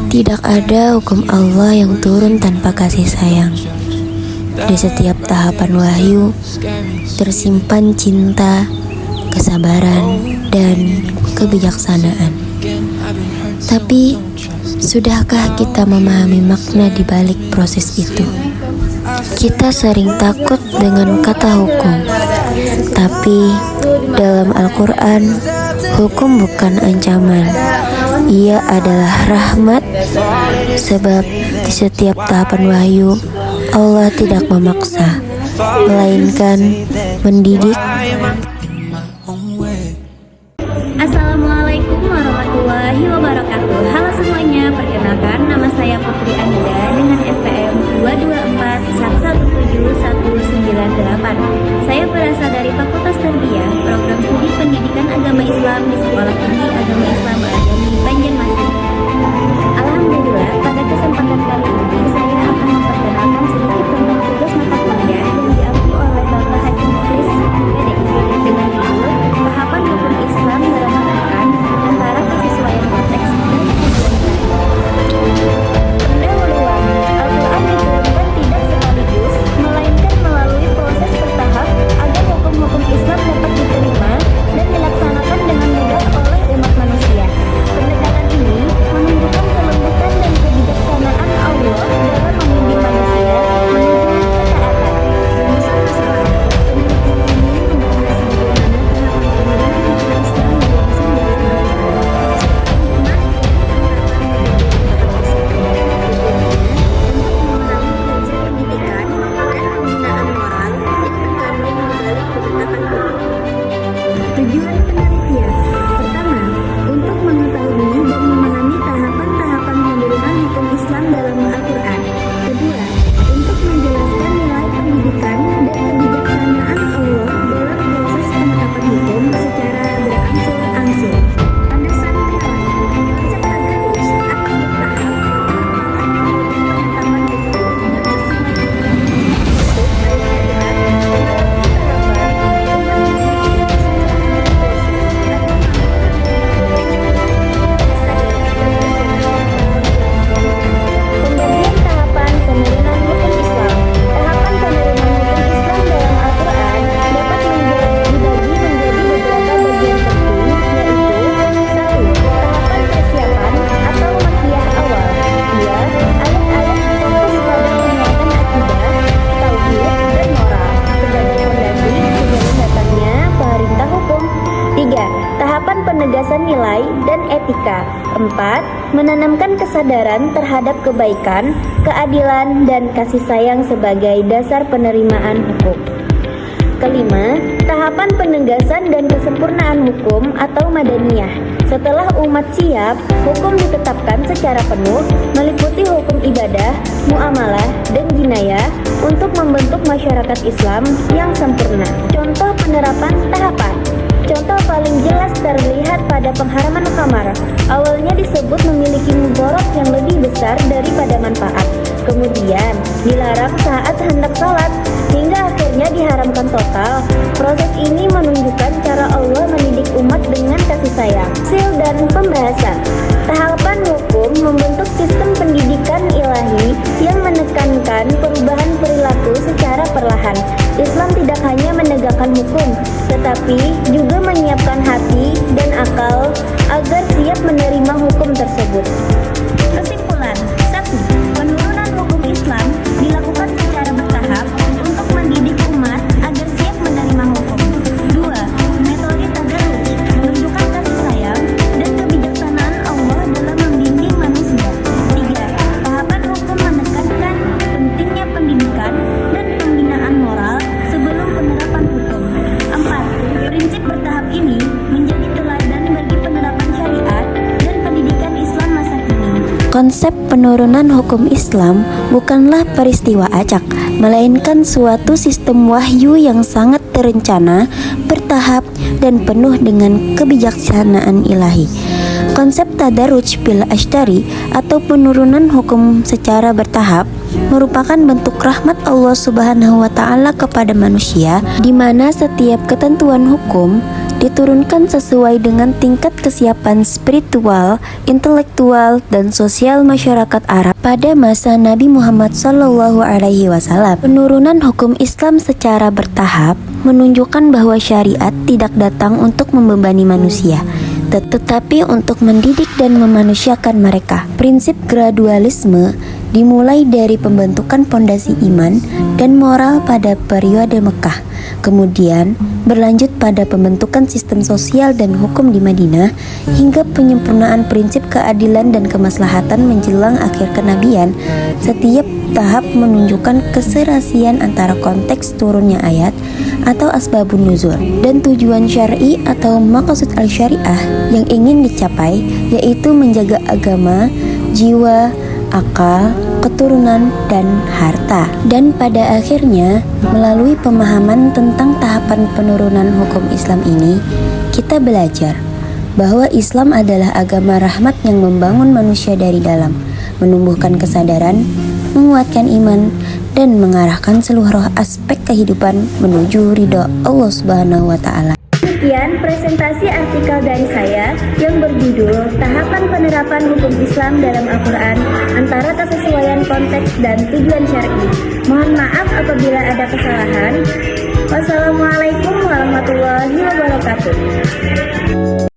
Tidak ada hukum Allah yang turun tanpa kasih sayang. Di setiap tahapan wahyu tersimpan cinta, kesabaran, dan kebijaksanaan. Tapi, sudahkah kita memahami makna di balik proses itu? Kita sering takut dengan kata hukum, tapi dalam Al-Quran, hukum bukan ancaman. Ia adalah rahmat, sebab di setiap tahapan wahyu, Allah tidak memaksa, melainkan mendidik. Assalamualaikum warahmatullahi wabarakatuh. Halo semuanya, perkenalkan nama saya Putri Anida dengan FPM 224117198. Saya berasal dari Fakultas Tarbiyah, Program Studi Pendidikan Agama Islam di Sekolah Tinggi Agama Islam Al-Azhar Banjarmasin. Alhamdulillah, pada kesempatan kali ini saya akan memperkenalkan sedikit tentang tugas mata kuliah yang diambil oleh Bapak Haji Mukhlis PDIP dengan judul Tahapan Hukum Islam dalam Al-Quran antara kesesuaian konteks dan pendahuluan. Al-Quran diturunkan tidak sekaligus, melainkan melalui proses bertahap agar hukum-hukum Islam dapat diterima dan dilaksanakan dengan mudah oleh umat manusia. Pendekatan ini menunjukkan kelembutan dan kebijaksanaan Allah dalam membimbing manusia menuju ketaatan. Misal masalah penelitian ini membahas bagaimana tahapan penurunan hukum Islam berlangsung dalam Al-Quran seperti hikmah pendidikan dan pembinaan moral yang terkandung di balik penetapan hukum. Tujuan penelitian pertama, untuk mengetahui dan memahami tahapan-tahapan penurunan hukum Islam dalam Al-Quran. Kedua, untuk menjelaskan nilai pendidikan dan kebijaksanaan Allah dalam proses penetapan hukum secara berangsur-angsur. Landasan teori, konsep tadarus atau bertahap merupakan metode penetapan hukum yang sesuai dengan prinsip al-syariat melalui tahapan umat memiliki proses Pembagian tahapan penurunan hukum Islam. Tahapan penurunan hukum Islam dalam Al-Quran dapat dibagi menjadi beberapa bagian penting, yaitu 1. Tahapan persiapan atau makiyah awal. 2. Ayat-ayat fokus pada penguatan akidah, tauhid, dan moral sebagai fondasi sebelum datangnya pemerintah hukum. 3. Tahapan penegasan nilai dan etika. 4. Menanamkan kesadaran terhadap kebaikan, keadilan, dan kasih sayang sebagai dasar penerimaan hukum. Kelima, tahapan penegasan dan kesempurnaan hukum atau madaniyah. Setelah umat siap, hukum ditetapkan secara penuh, meliputi hukum ibadah, muamalah, dan jinayah untuk membentuk masyarakat Islam yang sempurna. Contoh penerapan tahapan. Contoh paling jelas terlihat pada pengharaman khamar. Awalnya disebut memiliki mudarat yang lebih besar daripada manfaat. Kemudian dilarang saat hendak sholat, hingga akhirnya diharamkan total. Proses ini menunjukkan cara Allah mendidik umat dengan kasih sayang. Sil dan pembahasan. Tahapan hukum membentuk sistem pendidikan ilahi yang menekankan perubahan perilaku secara perlahan. Islam tidak hanya menegakkan hukum, tetapi juga menyiapkan hati dan akal agar siap menerima hukum tersebut. Kesimpulan, 1. Penurunan hukum Islam dilakukan secara bertahap untuk mendidik umat agar siap menerima hukum. 2. Metode tadarus menunjukkan kasih sayang dan kebijaksanaan Allah dalam membimbing manusia. 3. Tahapan hukum menekankan pentingnya pendidikan dan pembinaan moral sebelum penerapan hukum. 4. Prinsip bertahap ini menjadi teladan bagi penerapan syariat dan pendidikan Islam masa kini. Konsep penurunan hukum Islam bukanlah peristiwa acak, melainkan suatu sistem wahyu yang sangat terencana, bertahap, dan penuh dengan kebijaksanaan ilahi. Konsep tadarruj bil ashtari atau penurunan hukum secara bertahap merupakan bentuk rahmat Allah Subhanahu wa Ta'ala kepada manusia, di mana setiap ketentuan hukum diturunkan sesuai dengan tingkat kesiapan spiritual, intelektual, dan sosial masyarakat Arab pada masa Nabi Muhammad SAW. Penurunan hukum Islam secara bertahap menunjukkan bahwa syariat tidak datang untuk membebani manusia, tetapi untuk mendidik dan memanusiakan mereka. Prinsip gradualisme dimulai dari pembentukan pondasi iman dan moral pada periode Mekah, kemudian berlanjut pada pembentukan sistem sosial dan hukum di Madinah, hingga penyempurnaan prinsip keadilan dan kemaslahatan menjelang akhir kenabian. Setiap tahap menunjukkan keserasian antara konteks turunnya ayat atau asbabun nuzul dan tujuan syar'i atau maqasid al-syariah yang ingin dicapai, yaitu menjaga agama, jiwa, akal, keturunan, dan harta. Dan pada akhirnya, melalui pemahaman tentang tahapan penurunan hukum Islam ini, kita belajar bahwa Islam adalah agama rahmat yang membangun manusia dari dalam, menumbuhkan kesadaran, menguatkan iman, dan mengarahkan seluruh aspek kehidupan menuju ridho Allah Subhanahu wa Ta'ala. Sekian presentasi artikel dari saya yang berjudul Tahapan Penerapan Hukum Islam dalam Al-Quran antara kesesuaian konteks dan tujuan syar'i. Mohon maaf apabila ada kesalahan. Wassalamualaikum warahmatullahi wabarakatuh.